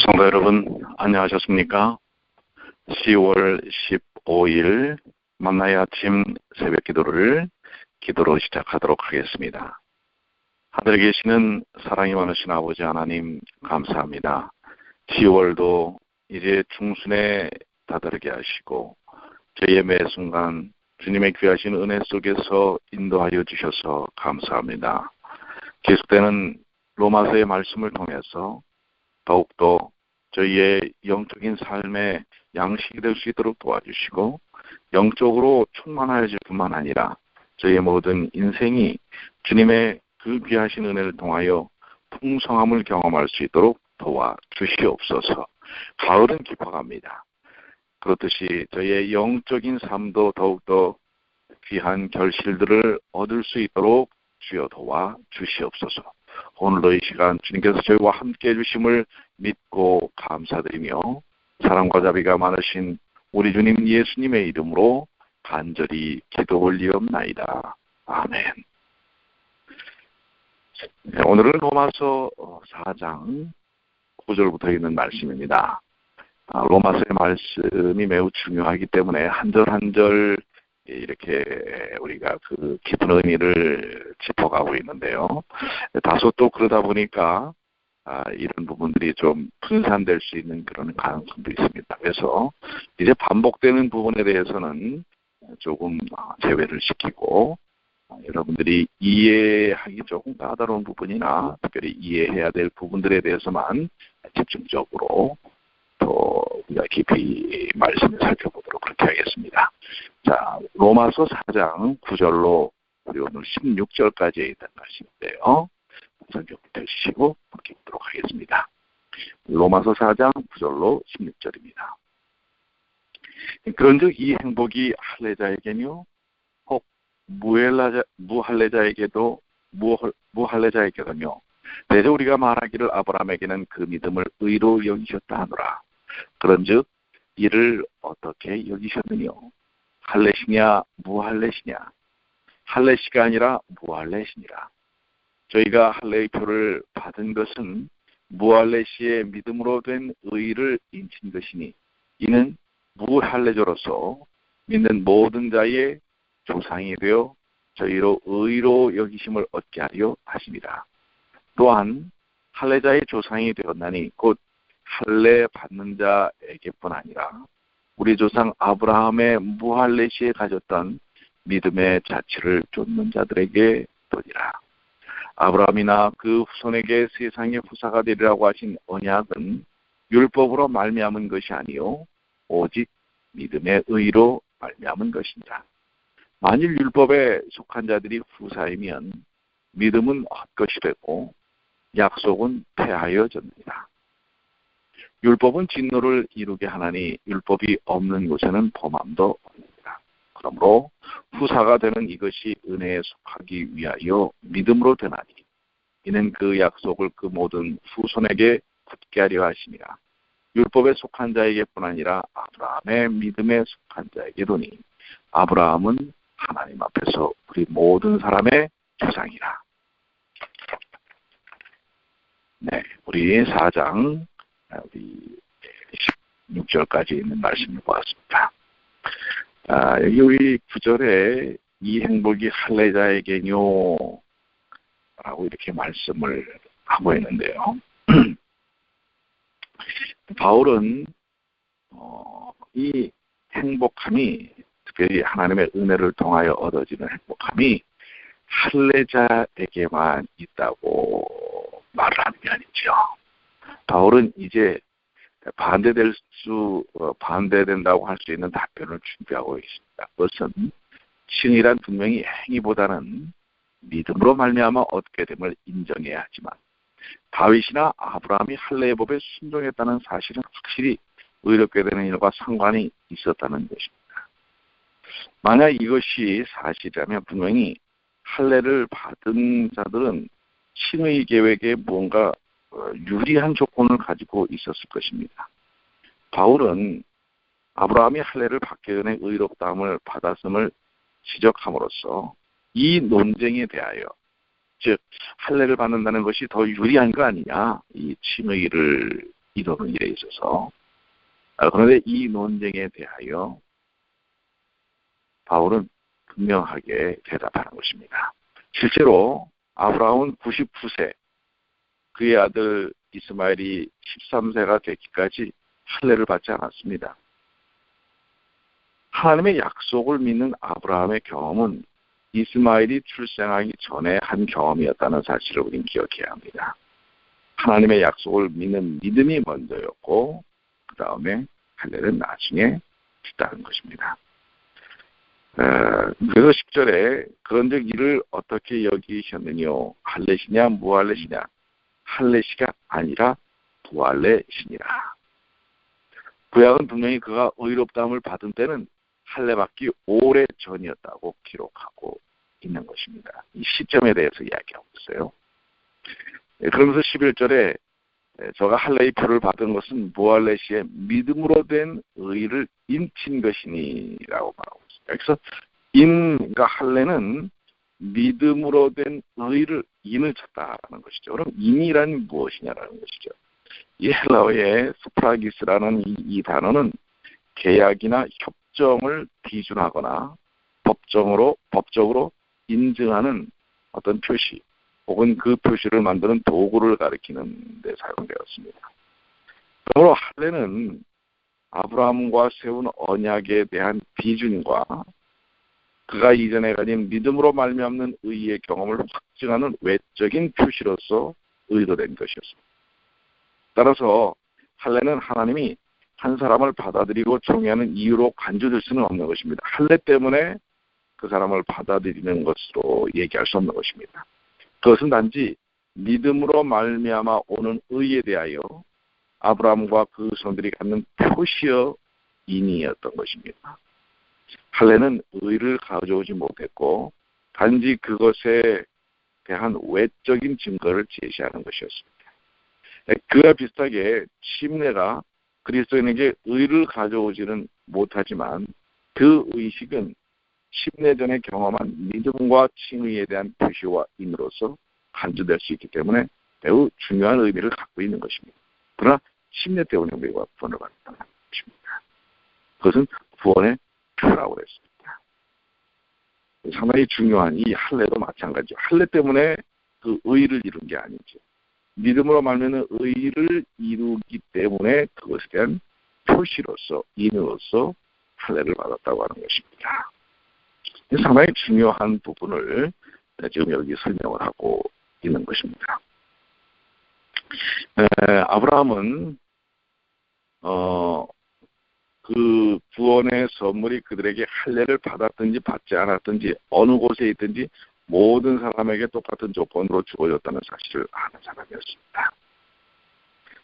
성도 여러분, 안녕하셨습니까? 10월 15일 만나의 아침 새벽 기도로 시작하도록 하겠습니다. 하늘에 계시는 사랑이 많으신 아버지 하나님 감사합니다. 10월도 이제 중순에 다다르게 하시고 저희의 매 순간 주님의 귀하신 은혜 속에서 인도하여 주셔서 감사합니다. 계속되는 로마서의 말씀을 통해서 더욱더 저희의 영적인 삶의 양식이 될 수 있도록 도와주시고 영적으로 충만하여질 뿐만 아니라 저희의 모든 인생이 주님의 그 귀하신 은혜를 통하여 풍성함을 경험할 수 있도록 도와주시옵소서. 가을은 깊어갑니다. 그렇듯이 저희의 영적인 삶도 더욱더 귀한 결실들을 얻을 수 있도록 주여 도와주시옵소서. 오늘도 이 시간 주님께서 저희와 함께 해주심을 믿고 감사드리며 사랑과 자비가 많으신 우리 주님 예수님의 이름으로 간절히 기도 올리옵나이다. 아멘. 네, 오늘은 로마서 4장 9절부터 있는 말씀입니다. 로마서의 말씀이 매우 중요하기 때문에 한 절 한 절 이렇게 우리가 그 깊은 의미를 짚어가고 있는데요. 다소 또 그러다 보니까 이런 부분들이 좀 분산될 수 있는 그런 가능성도 있습니다. 그래서 이제 반복되는 부분에 대해서는 조금 제외를 시키고 여러분들이 이해하기 조금 까다로운 부분이나 특별히 이해해야 될 부분들에 대해서만 집중적으로 또 우리가 깊이 말씀을 살펴보도록 그렇게 하겠습니다. 자, 로마서 4장 9절로 우리 오늘 16절까지에 있는 말씀인데요. 성경 펼치시고 함께 보도록 하겠습니다. 로마서 4장 9절로 16절입니다. 그런즉 이 행복이 할례자에게뇨 혹 무할례자에게도 무할례자에게도뇨 대저 우리가 말하기를 아브라함에게는 그 믿음을 의로 여기셨다 하노라. 그런즉 이를 어떻게 여기셨느뇨? 할례시냐 무할례시냐? 할례시가 아니라 무할례시니라. 저희가 할례의 표를 받은 것은 무할례시의 믿음으로 된 의를 인친 것이니 이는 무할례자로서 믿는 모든 자의 조상이 되어 저희로 의로 여기심을 얻게 하려 하심이라. 또한 할례자의 조상이 되었나니 곧 할례 받는 자에게뿐 아니라 우리 조상 아브라함의 무할례시에 가졌던 믿음의 자취를 쫓는 자들에게 도리라. 아브라함이나 그 후손에게 세상의 후사가 되리라고 하신 언약은 율법으로 말미암은 것이 아니요 오직 믿음의 의로 말미암은 것이니라. 만일 율법에 속한 자들이 후사이면 믿음은 헛것이 되고 약속은 폐하여졌느니라. 율법은 진노를 이루게 하나니 율법이 없는 곳에는 범함도 없느니라. 그러므로 후사가 되는 이것이 은혜에 속하기 위하여 믿음으로 되나니 이는 그 약속을 그 모든 후손에게 굳게 하려 하심이라. 율법에 속한 자에게뿐 아니라 아브라함의 믿음에 속한 자에게도니 아브라함은 하나님 앞에서 우리 모든 사람의 조상이라. 네, 우리 4장 우리 16절까지 있는 말씀을 보았습니다. 여기 우리 9절에 이 행복이 할례자에게뇨 라고 이렇게 말씀을 하고 있는데요. 바울은 이 행복함이 특별히 하나님의 은혜를 통하여 얻어지는 행복함이 할례자에게만 있다고 말을 하는 게 아니죠. 바울은 이제 반대된다고 할 수 있는 답변을 준비하고 있습니다. 그것은 신이란 분명히 행위보다는 믿음으로 말미암아 얻게 됨을 인정해야 하지만 다윗이나 아브라함이 할례의 법에 순종했다는 사실은 확실히 의롭게 되는 일과 상관이 있었다는 것입니다. 만약 이것이 사실이라면 분명히 할례를 받은 자들은 신의 계획에 뭔가 유리한 조건을 가지고 있었을 것입니다. 바울은 아브라함이 할례를 받기 전에 의롭다함을 받았음을 지적함으로써 이 논쟁에 대하여 즉 할례를 받는다는 것이 더 유리한 거 아니냐 이 칭의를 이루는 일에 있어서. 그런데 이 논쟁에 대하여 바울은 분명하게 대답하는 것입니다. 실제로 아브라함은 99세, 그의 아들 이스마엘이 13세가 되기까지 할례를 받지 않았습니다. 하나님의 약속을 믿는 아브라함의 경험은 이스마엘이 출생하기 전에 한 경험이었다는 사실을 우리는 기억해야 합니다. 하나님의 약속을 믿는 믿음이 먼저였고 그 다음에 할례는 나중에 했다는 것입니다. 그래서 10절에 그런즉 이를 어떻게 여기셨느뇨? 할례시냐 무할례시냐? 할례시가 아니라 부할례시니라. 구약은 분명히 그가 의롭다함을 받은 때는 할례받기 오래 전이었다고 기록하고 있는 것입니다. 이 시점에 대해서 이야기하고 있어요. 그러면서 11절에 저가 할례의 표를 받은 것은 무할례 시에 믿음으로 된 의를 인친 것이니라고 말하고 있습니다. 그래서 그러니까 할례는 믿음으로 된 의를 인을 쳤다라는 것이죠. 그럼 인이란 무엇이냐라는 것이죠. 이 헬라어의 스프라기스라는 이 단어는 계약이나 협정을 비준하거나 법적으로 인증하는 어떤 표시 혹은 그 표시를 만드는 도구를 가리키는 데 사용되었습니다. 그러므로 할례는 아브라함과 세운 언약에 대한 비준과 그가 이전에 가진 믿음으로 말미암는 의의 경험을 확증하는 외적인 표시로서 의도된 것이었습니다. 따라서 할례는 하나님이 한 사람을 받아들이고 총회하는 이유로 간주될 수는 없는 것입니다. 할례 때문에 그 사람을 받아들이는 것으로 얘기할 수 없는 것입니다. 그것은 단지 믿음으로 말미암아 오는 의에 대하여 아브라함과 그 손들이 갖는 표시여 인이었던 것입니다. 할례는 의를 가져오지 못했고 단지 그것에 대한 외적인 증거를 제시하는 것이었습니다. 그와 비슷하게 침례가 그리스도인에게 의를 가져오지는 못하지만 그 의식은 침례 전에 경험한 믿음과 칭의에 대한 표시와 인으로서 간주될 수 있기 때문에 매우 중요한 의미를 갖고 있는 것입니다. 그러나 침례 때문에 우리가 구원을 받았다는 것입니다. 그것은 구원의 표라고 했습니다. 상당히 중요한 이 할례도 마찬가지죠. 할례 때문에 그 의를 이룬 게 아니죠. 믿음으로 말미암는 의를 이루기 때문에 그것에 대한 표시로서 인으로서 할례를 받았다고 하는 것입니다. 상당히 중요한 부분을 지금 여기 설명을 하고 있는 것입니다. 아브라함은 그 구원의 선물이 그들에게 할례를 받았든지 받지 않았든지 어느 곳에 있든지 모든 사람에게 똑같은 조건으로 주어졌다는 사실을 아는 사람이었습니다.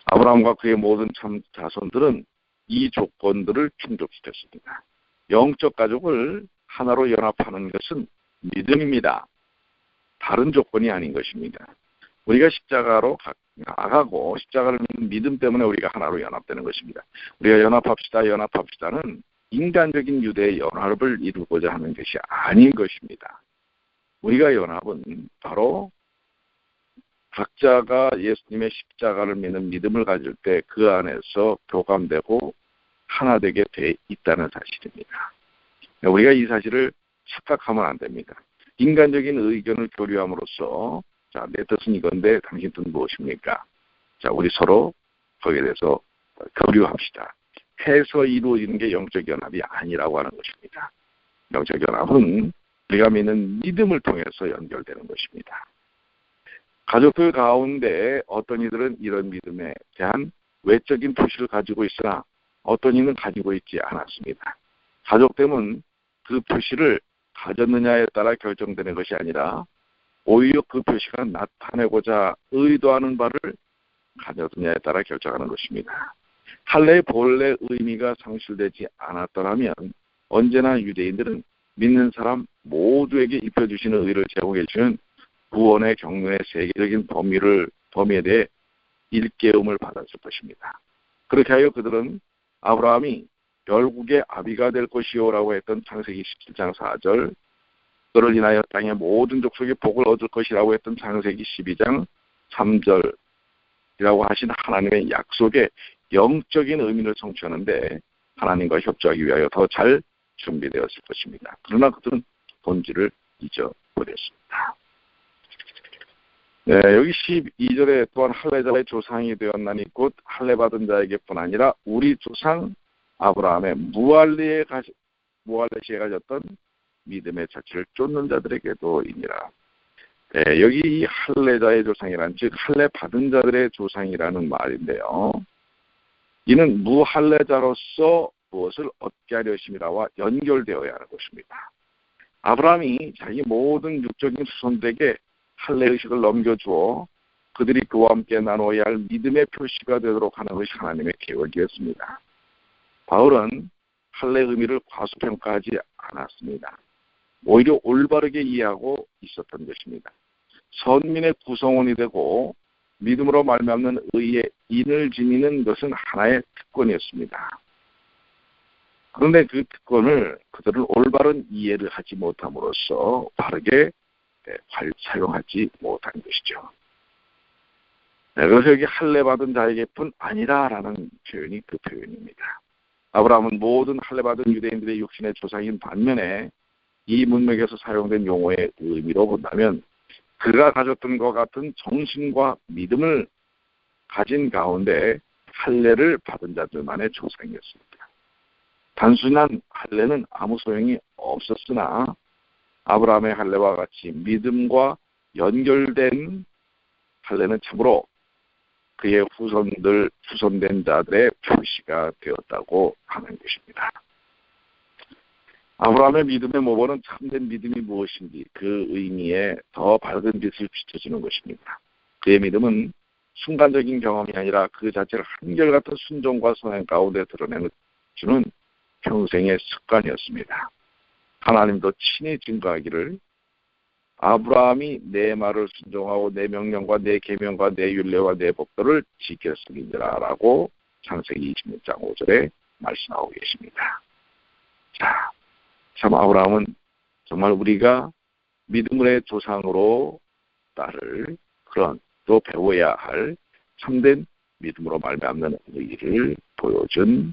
아브라함과 그의 모든 참 자손들은 이 조건들을 충족시켰습니다. 영적 가족을 하나로 연합하는 것은 믿음입니다. 다른 조건이 아닌 것입니다. 우리가 십자가로 나가고 십자가를 믿는 믿음 때문에 우리가 하나로 연합되는 것입니다. 우리가 연합합시다는 인간적인 유대의 연합을 이루고자 하는 것이 아닌 것입니다. 우리가 연합은 바로 각자가 예수님의 십자가를 믿는 믿음을 가질 때 그 안에서 교감되고 하나 되게 돼 있다는 사실입니다. 우리가 이 사실을 착각하면 안 됩니다. 인간적인 의견을 교류함으로써 자, 내 뜻은 이건데 당신 뜻은 무엇입니까? 자, 우리 서로 거기에 대해서 교류합시다. 해서 이루어지는 게 영적 연합이 아니라고 하는 것입니다. 영적 연합은 우리가 믿는 믿음을 통해서 연결되는 것입니다. 가족들 가운데 어떤 이들은 이런 믿음에 대한 외적인 표시를 가지고 있으나 어떤 이는 가지고 있지 않았습니다. 가족됨은 그 표시를 가졌느냐에 따라 결정되는 것이 아니라 오히려 그 표시가 나타내고자 의도하는 바를 가졌느냐에 따라 결정하는 것입니다. 할례의 본래 의미가 상실되지 않았더라면 언제나 유대인들은 믿는 사람 모두에게 입혀주시는 의를 제공해 주는 구원의 경륜의 세계적인 범위에 대해 일깨움을 받았을 것입니다. 그렇게 하여 그들은 아브라함이 결국에 아비가 될 것이요라고 했던 창세기 17장 4절, 그를 인하여 땅의 모든 족속이 복을 얻을 것이라고 했던 창세기 12장 3절, 하신 하나님의 약속의 영적인 의미를 성취하는데 하나님과 협조하기 위하여 더 잘 준비되었을 것입니다. 그러나 그들은 본질을 잊어버렸습니다. 네, 여기 12절에 또한 할례자의 조상이 되었나니 곧 할례받은 자에게뿐 아니라 우리 조상 아브라함의 무할례 시에 가졌던 믿음의 자체를 쫓는 자들에게도이니라. 네, 여기 이 할례자의 조상이란 즉 할례받은 자들의 조상이라는 말인데요. 이는 무할례자로서 무엇을 얻게 하려 하심이라와 연결되어야 하는 것입니다. 아브라함이 자기 모든 육적인 후손들에게 할례의식을 넘겨주어 그들이 그와 함께 나누어야 할 믿음의 표시가 되도록 하는 것이 하나님의 계획이었습니다. 바울은 할례의 의미를 과소평가하지 않았습니다. 오히려 올바르게 이해하고 있었던 것입니다. 선민의 구성원이 되고 믿음으로 말미암는 의의 인을 지니는 것은 하나의 특권이었습니다. 그런데 그 특권을 그들은 올바른 이해를 하지 못함으로써 바르게 사용하지 못한 것이죠. 그래서 여기 할례받은 자에게뿐 아니라라는 표현이 그 표현입니다. 아브라함은 모든 할례받은 유대인들의 육신의 조상인 반면에 이 문맥에서 사용된 용어의 의미로 본다면 그가 가졌던 것 같은 정신과 믿음을 가진 가운데 할례를 받은 자들만의 조상이었습니다. 단순한 할례는 아무 소용이 없었으나 아브라함의 할례와 같이 믿음과 연결된 할례는 참으로 그의 후손된 자들의 표시가 되었다고 하는 것입니다. 아브라함의 믿음의 모범은 참된 믿음이 무엇인지 그 의미에 더 밝은 빛을 비춰주는 것입니다. 그의 믿음은 순간적인 경험이 아니라 그 자체를 한결같은 순종과 선행 가운데 드러내는 주는 평생의 습관이었습니다. 하나님도 친히 증거하기를 아브라함이 내 말을 순종하고 내 명령과 내 계명과 내 율례와 내 법도를 지켰으리라라고 창세기 26장 5절에 말씀하고 계십니다. 자, 참 아브라함은 정말 우리가 믿음의 조상으로 따를 그런 또 배워야 할 참된 믿음으로 말미암는 의의를 보여준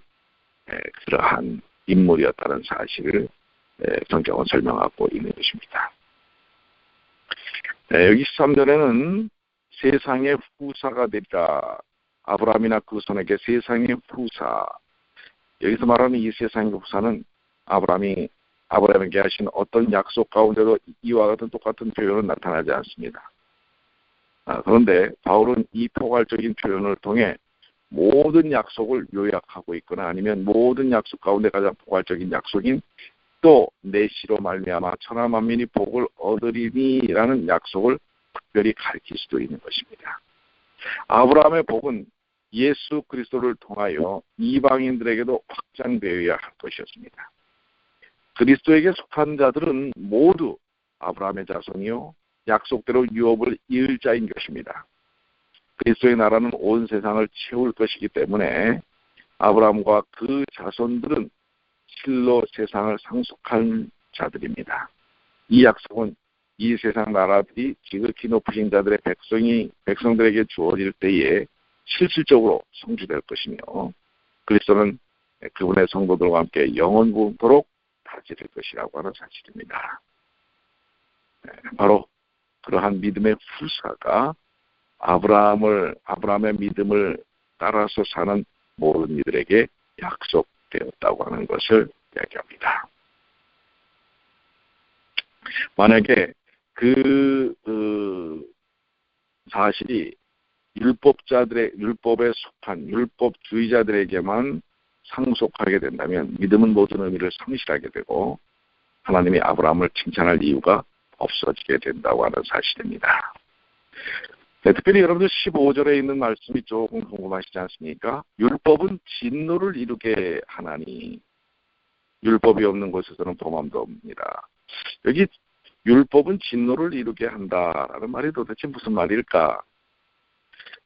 그러한 인물이었다는 사실을 성경은 설명하고 있는 것입니다. 여기 13절에는 세상의 후사가 되리라. 아브라함이나 그 손에게 세상의 후사. 여기서 말하는 이 세상의 후사는 아브라함에게 하신 어떤 약속 가운데도 이와 같은 똑같은 표현은 나타나지 않습니다. 그런데 바울은 이 포괄적인 표현을 통해 모든 약속을 요약하고 있거나 아니면 모든 약속 가운데 가장 포괄적인 약속인 또 내 씨로 말미암아 천하 만민이 복을 얻으리니라는 약속을 특별히 가르칠 수도 있는 것입니다. 아브라함의 복은 예수 그리스도를 통하여 이방인들에게도 확장되어야 할 것이었습니다. 그리스도에게 속한 자들은 모두 아브라함의 자손이요 약속대로 유업을 이을 자인 것입니다. 그리스도의 나라는 온 세상을 채울 것이기 때문에 아브라함과 그 자손들은 실로 세상을 상속한 자들입니다. 이 약속은 이 세상 나라들이 지극히 높으신 자들의 백성들에게 주어질 때에 실질적으로 성취될 것이며 그리스도는 그분의 성도들과 함께 영원토록 다스릴 것이라고 하는 사실입니다. 바로 그러한 믿음의 후사가 아브라함의 믿음을 따라서 사는 모든 이들에게 약속되었다고 하는 것을 이야기합니다. 만약에 그 사실이 율법에 속한 율법주의자들에게만 상속하게 된다면 믿음은 모든 의미를 상실하게 되고 하나님이 아브라함을 칭찬할 이유가 없어지게 된다고 하는 사실입니다. 네, 특별히 여러분들 15절에 있는 말씀이 조금 궁금하시지 않습니까? 율법은 진노를 이루게 하나니 율법이 없는 곳에서는 범함도 없습니다. 여기 율법은 진노를 이루게 한다라는 말이 도대체 무슨 말일까?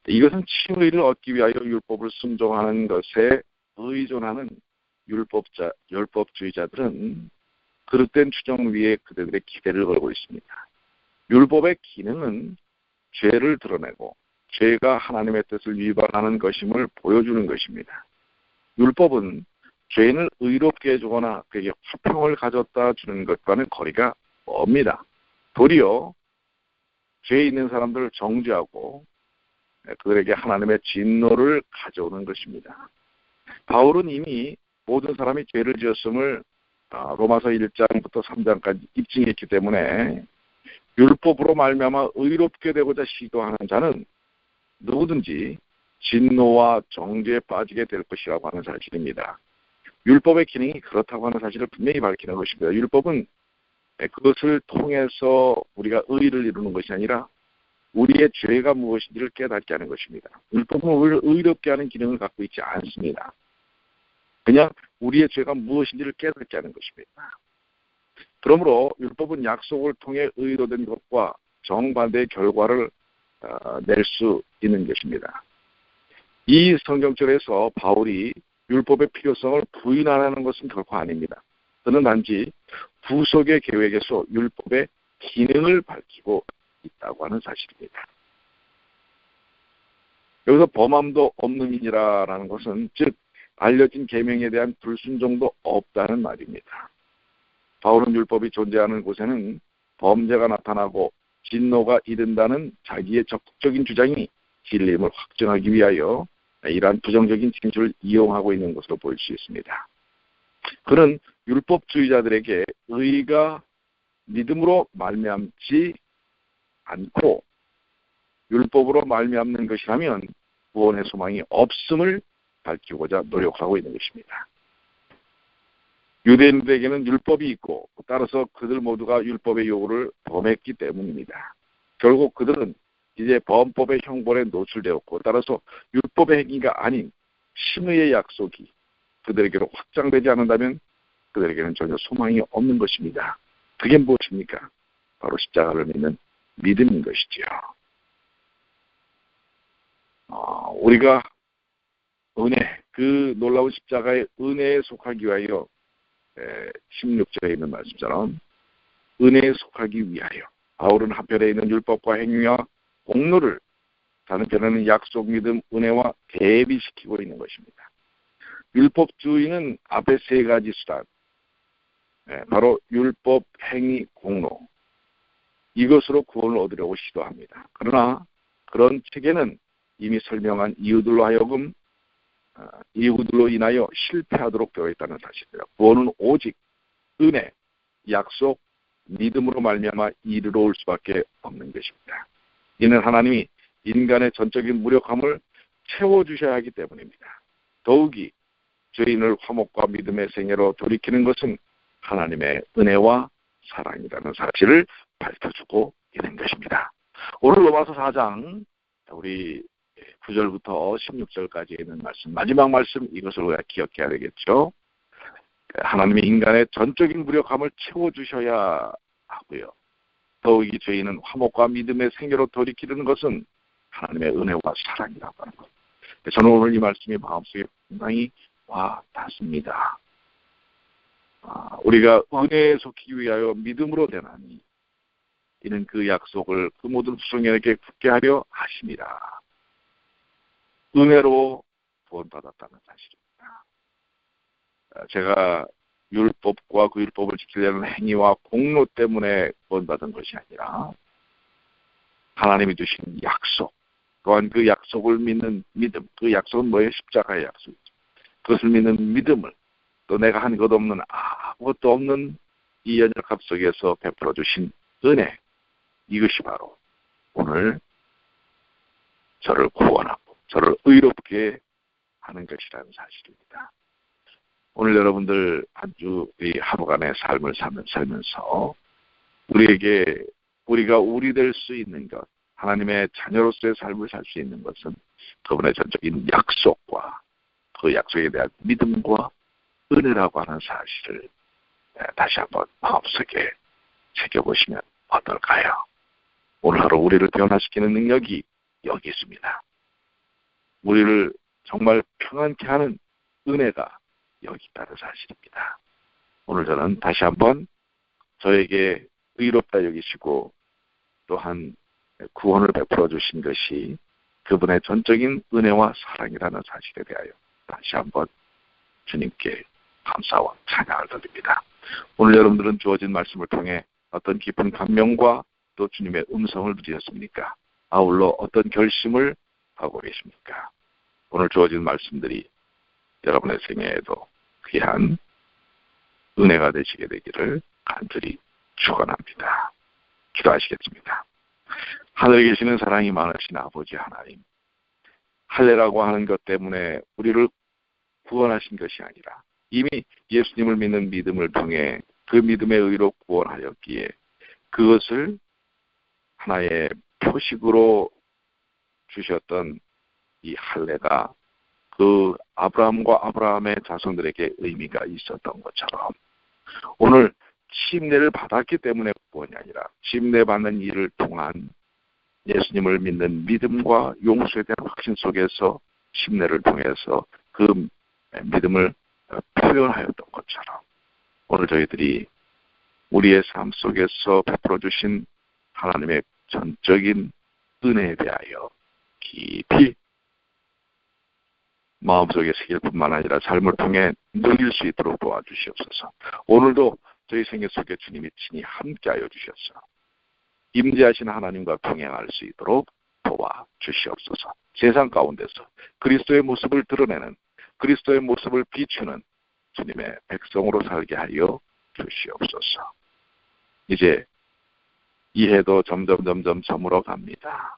이것은 칭의를 얻기 위하여 율법을 순종하는 것에 의존하는 율법주의자들은 그릇된 추정 위에 그들의 기대를 걸고 있습니다. 율법의 기능은 죄를 드러내고 죄가 하나님의 뜻을 위반하는 것임을 보여주는 것입니다. 율법은 죄인을 의롭게 해주거나 그에게 화평을 가졌다 주는 것과는 거리가 멉니다. 도리어 죄에 있는 사람들을 정죄하고 그들에게 하나님의 진노를 가져오는 것입니다. 바울은 이미 모든 사람이 죄를 지었음을 로마서 1장부터 3장까지 입증했기 때문에 율법으로 말미암아 의롭게 되고자 시도하는 자는 누구든지 진노와 정죄에 빠지게 될 것이라고 하는 사실입니다. 율법의 기능이 그렇다고 하는 사실을 분명히 밝히는 것입니다. 율법은 그것을 통해서 우리가 의를 이루는 것이 아니라 우리의 죄가 무엇인지를 깨닫게 하는 것입니다. 율법은 우리를 의롭게 하는 기능을 갖고 있지 않습니다. 그냥 우리의 죄가 무엇인지를 깨닫게 하는 것입니다. 그러므로 율법은 약속을 통해 의로된 것과 정반대의 결과를 낼 수 있는 것입니다. 이 성경절에서 바울이 율법의 필요성을 부인하라는 것은 결코 아닙니다. 그는 단지 구속의 계획에서 율법의 기능을 밝히고 있다고 하는 사실입니다. 여기서 범함도 없는 이라라는 것은 즉 알려진 계명에 대한 불순종도 없다는 말입니다. 바울은 율법이 존재하는 곳에는 범죄가 나타나고 진노가 이른다는 자기의 적극적인 주장이 진리임을 확증하기 위하여 이러한 부정적인 진술을 이용하고 있는 것으로 보일 수 있습니다. 그는 율법주의자들에게 의가 믿음으로 말미암지 않고 율법으로 말미암는 것이라면 구원의 소망이 없음을 밝히고자 노력하고 있는 것입니다. 유대인들에게는 율법이 있고 따라서 그들 모두가 율법의 요구를 범했기 때문입니다. 결국 그들은 이제 범법의 형벌에 노출되었고 따라서 율법의 행위가 아닌 신의의 약속이 그들에게로 확장되지 않는다면 그들에게는 전혀 소망이 없는 것입니다. 그게 무엇입니까? 바로 십자가를 믿는 믿음인 것이지요. 우리가 은혜, 그 놀라운 십자가의 은혜에 속하기 위하여 16절에 있는 말씀처럼 은혜에 속하기 위하여 바울은 한편에 있는 율법과 행위와 공로를 다른 편에는 약속, 믿음, 은혜와 대비시키고 있는 것입니다. 율법주의는 앞에 세 가지 수단, 바로 율법, 행위, 공로, 이것으로 구원을 얻으려고 시도합니다. 그러나 그런 책에는 이미 설명한 이유들로 인하여 실패하도록 되어 있다는 사실입니다. 구원은 오직 은혜, 약속, 믿음으로 말미암아 이르러올 수밖에 없는 것입니다. 이는 하나님이 인간의 전적인 무력함을 채워주셔야 하기 때문입니다. 더욱이 죄인을 화목과 믿음의 생애로 돌이키는 것은 하나님의 은혜와 사랑이라는 사실을 밝혀주고 있는 것입니다. 오늘 로마서 4장 우리 9절부터 16절까지 있는 말씀, 마지막 말씀, 이것을 우리가 기억해야 되겠죠. 하나님이 인간의 전적인 무력함을 채워주셔야 하고요. 더욱이 죄인은 화목과 믿음의 생애로 돌이키는 것은 하나님의 은혜와 사랑이라고 하는 것. 저는 오늘 이 말씀이 마음속에 상당히 와 닿습니다. 우리가 은혜에 속히기 위하여 믿음으로 되나니 이는 그 약속을 그 모든 후손에게 굳게 하려 하심이라. 은혜로 구원받았다는 사실입니다. 제가 율법과 그 율법을 지키려는 행위와 공로 때문에 구원받은 것이 아니라 하나님이 주신 약속, 또한 그 약속을 믿는 믿음, 그 약속은 뭐예요? 십자가의 약속이죠. 그것을 믿는 믿음을 또 내가 한 것 없는 아무것도 없는 이 연약함 속에서 베풀어 주신 은혜, 이것이 바로 오늘 저를 구원하고 저를 의롭게 하는 것이라는 사실입니다. 오늘 여러분들 한 주 이 하루간의 삶을 살면서 우리가 우리 될 수 있는 것, 하나님의 자녀로서의 삶을 살 수 있는 것은 그분의 전적인 약속과 그 약속에 대한 믿음과 은혜라고 하는 사실을 다시 한번 마음속에 새겨보시면 어떨까요? 오늘 하루 우리를 변화시키는 능력이 여기 있습니다. 우리를 정말 평안케 하는 은혜가 여기 있다는 사실입니다. 오늘 저는 다시 한번 저에게 의롭다 여기시고 또한 구원을 베풀어 주신 것이 그분의 전적인 은혜와 사랑이라는 사실에 대하여 다시 한번 주님께 감사와 찬양을 드립니다. 오늘 여러분들은 주어진 말씀을 통해 어떤 깊은 감명과 또 주님의 음성을 누리셨습니까? 아울러 어떤 결심을 하고 계십니까? 오늘 주어진 말씀들이 여러분의 생애에도 귀한 은혜가 되시게 되기를 간절히 축원합니다. 기도하시겠습니다. 하늘에 계시는 사랑이 많으신 아버지 하나님, 할례라고 하는 것 때문에 우리를 구원하신 것이 아니라 이미 예수님을 믿는 믿음을 통해 그 믿음의 의로 구원하였기에 그것을 하나의 표식으로 주셨던 이 할례가 그 아브라함과 아브라함의 자손들에게 의미가 있었던 것처럼 오늘 침례를 받았기 때문에 구원이 아니라 침례받는 일을 통한 예수님을 믿는 믿음과 용서에 대한 확신 속에서 침례를 통해서 그 믿음을 표현하였던 것처럼 오늘 저희들이 우리의 삶 속에서 베풀어 주신 하나님의 전적인 은혜에 대하여 깊이 마음속에 새길 뿐만 아니라 삶을 통해 누릴 수 있도록 도와주시옵소서. 오늘도 저희 생애 속에 주님이 친히 함께하여 주셔서 임재하신 하나님과 동행할 수 있도록 도와주시옵소서. 세상 가운데서 그리스도의 모습을 드러내는, 그리스도의 모습을 비추는 주님의 백성으로 살게 하여 주시옵소서. 이제 이해도 점점 저물어 갑니다.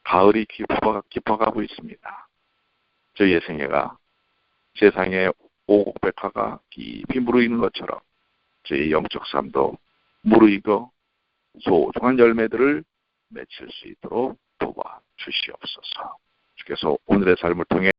가을이 깊어가고 있습니다. 저희의 생애가 세상의 오곡백화가 깊이 무르익는 것처럼 저희의 영적 삶도 무르익어 소중한 열매들을 맺힐 수 있도록 도와주시옵소서. 주께서 오늘의 삶을 통해